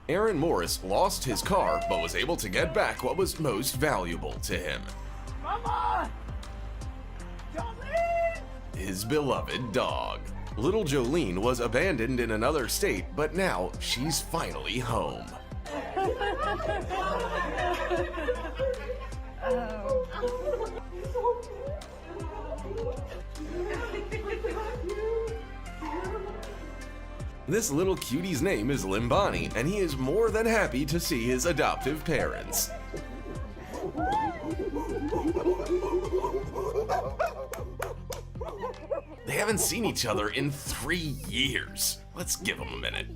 Aaron Morris lost his car, but was able to get back what was most valuable to him. Mama! Jolene! His beloved dog. Little Jolene was abandoned in another state, but now she's finally home. This little cutie's name is Limbani, and he is more than happy to see his adoptive parents. They haven't seen each other in 3 years. Let's give them a minute.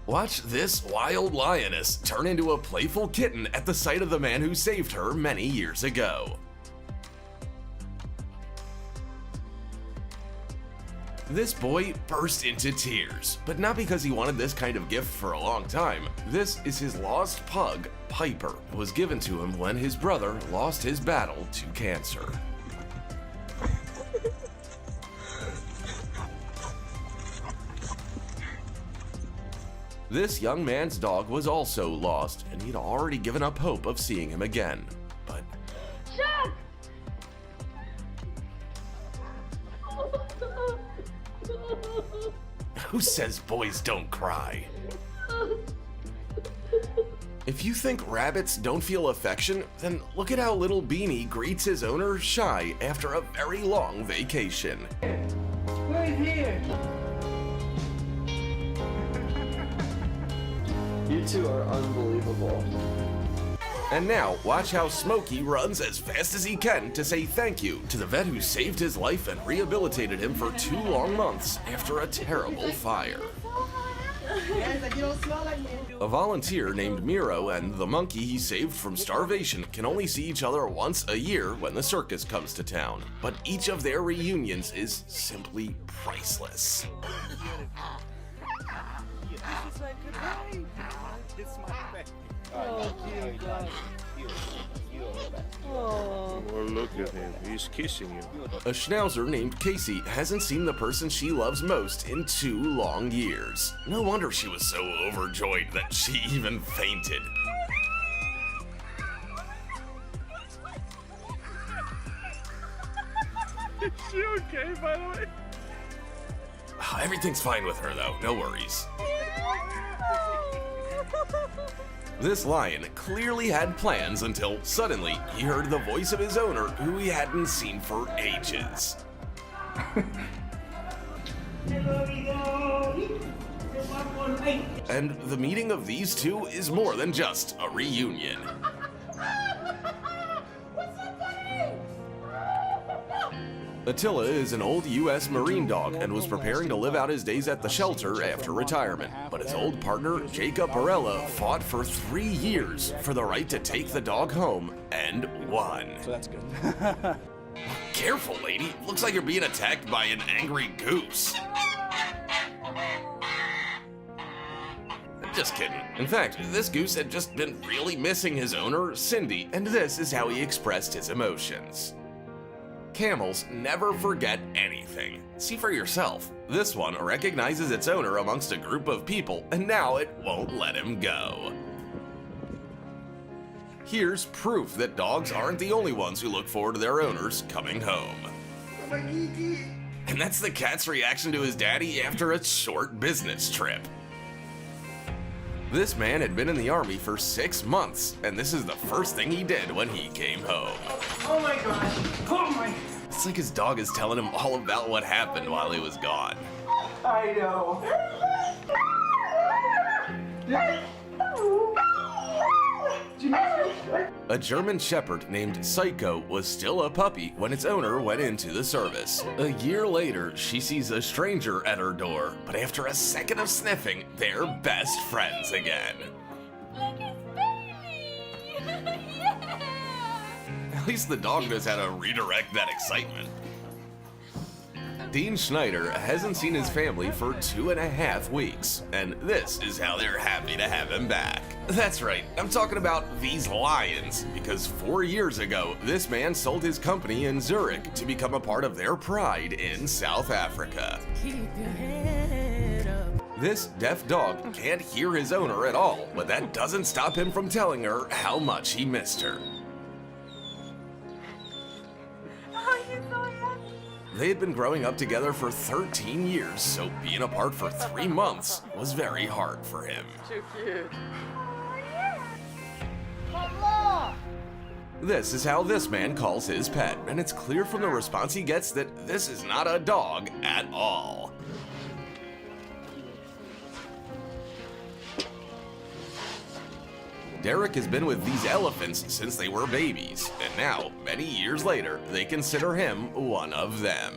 Watch this wild lioness turn into a playful kitten at the sight of the man who saved her many years ago. This boy burst into tears, but not because he wanted this kind of gift for a long time. This is his lost pug, Piper. It was given to him when his brother lost his battle to cancer. This young man's dog was also lost, and he'd already given up hope of seeing him again. But Chuck! who says boys don't cry? If you think rabbits don't feel affection, then look at how little Beanie greets his owner Shy after a very long vacation. Who is here? You two are unbelievable. And now, watch how Smokey runs as fast as he can to say thank you to the vet who saved his life and rehabilitated him for 2 long months after a terrible fire. A volunteer named Miro and the monkey he saved from starvation can only see each other once a year when the circus comes to town, but each of their reunions is simply priceless. Oh, look at him. He's kissing you. A schnauzer named Casey hasn't seen the person she loves most in 2 long years. No wonder she was so overjoyed that she even fainted. Is she okay, by the way? Everything's fine with her though, no worries. This lion clearly had plans until suddenly he heard the voice of his owner who he hadn't seen for ages. And the meeting of these two is more than just a reunion. Attila is an old U.S. Marine dog and was preparing to live out his days at the shelter after retirement. But his old partner, Jacob Barella, fought for 3 years for the right to take the dog home and won. So that's good. Careful, lady. Looks like you're being attacked by an angry goose. Just kidding. In fact, this goose had just been really missing his owner, Cindy, and this is how he expressed his emotions. Camels never forget anything. See for yourself. This one recognizes its owner amongst a group of people, and now it won't let him go. Here's proof that dogs aren't the only ones who look forward to their owners coming home. And that's the cat's reaction to his daddy after a short business trip. This man had been in the army for 6 months, and this is the first thing he did when he came home. Oh my gosh! Oh my! It's like his dog is telling him all about what happened while he was gone. I know. A German Shepherd named Psycho was still a puppy when its owner went into the service. A year later, she sees a stranger at her door, but after a second of sniffing, they're best friends again. Look, it's baby! Yeah! At least the dog knows how to redirect that excitement. Dean Schneider hasn't seen his family for 2.5 weeks, and this is how they're happy to have him back. That's right, I'm talking about these lions, because 4 years ago, this man sold his company in Zurich to become a part of their pride in South Africa. Keep your head up. This deaf dog can't hear his owner at all, but that doesn't stop him from telling her how much he missed her. Oh, he's so happy. They had been growing up together for 13 years, so being apart for 3 months was very hard for him. Too cute. Oh, yeah. Hello. This is how this man calls his pet, and it's clear from the response he gets that this is not a dog at all. Derek has been with these elephants since they were babies, and now, many years later, they consider him one of them.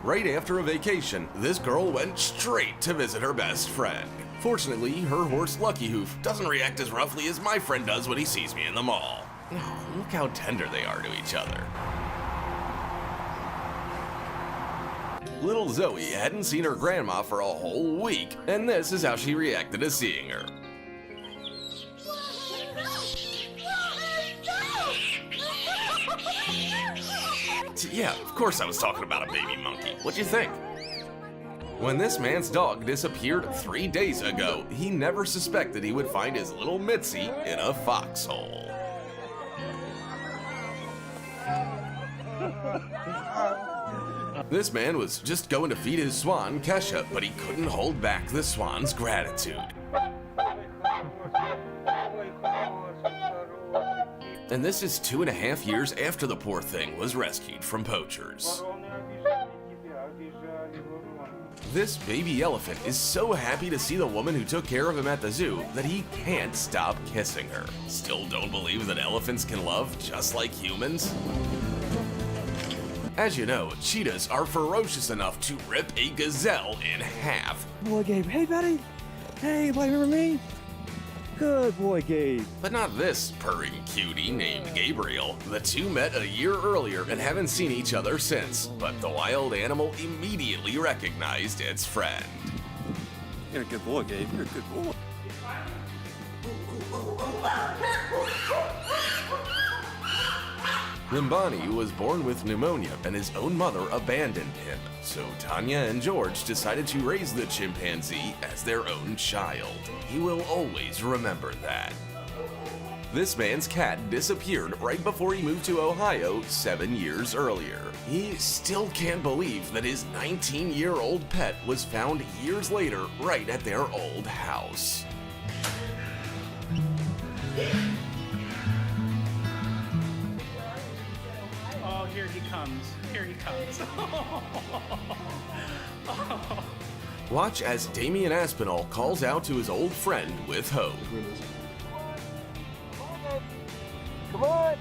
Right after a vacation, this girl went straight to visit her best friend. Fortunately, her horse Lucky Hoof doesn't react as roughly as my friend does when he sees me in the mall. Oh, look how tender they are to each other. Little Zoe hadn't seen her grandma for a whole week, and this is how she reacted to seeing her. Yeah, of course I was talking about a baby monkey. What'd you think? When this man's dog disappeared 3 days ago, he never suspected he would find his little Mitzi in a foxhole. This man was just going to feed his swan, Kesha, but he couldn't hold back the swan's gratitude. And this is 2.5 years after the poor thing was rescued from poachers. This baby elephant is so happy to see the woman who took care of him at the zoo that he can't stop kissing her. Still don't believe that elephants can love just like humans? As you know, cheetahs are ferocious enough to rip a gazelle in half. Boy, Gabe. Hey, buddy. Hey, buddy, remember me? Good boy, Gabe. But not this purring cutie named Gabriel. The two met a year earlier and haven't seen each other since, but the wild animal immediately recognized its friend. You're a good boy, Gabe. You're a good boy. Limbani was born with pneumonia and his own mother abandoned him, so Tanya and George decided to raise the chimpanzee as their own child. He will always remember that. This man's cat disappeared right before he moved to Ohio 7 years earlier. He still can't believe that his 19-year-old pet was found years later right at their old house. Oh, here he comes. Here he comes. Watch as Damian Aspinall calls out to his old friend with hope. Come on.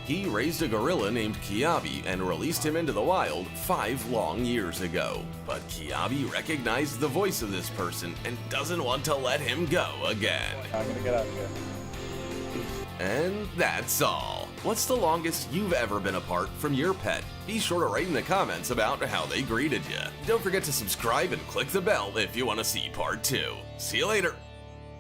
He raised a gorilla named Kiabi and released him into the wild 5 long years ago. But Kiabi recognized the voice of this person and doesn't want to let him go again. I'm gonna get out of here. And that's all. What's the longest you've ever been apart from your pet? Be sure to write in the comments about how they greeted you. Don't forget to subscribe and click the bell if you want to see part 2. See you later.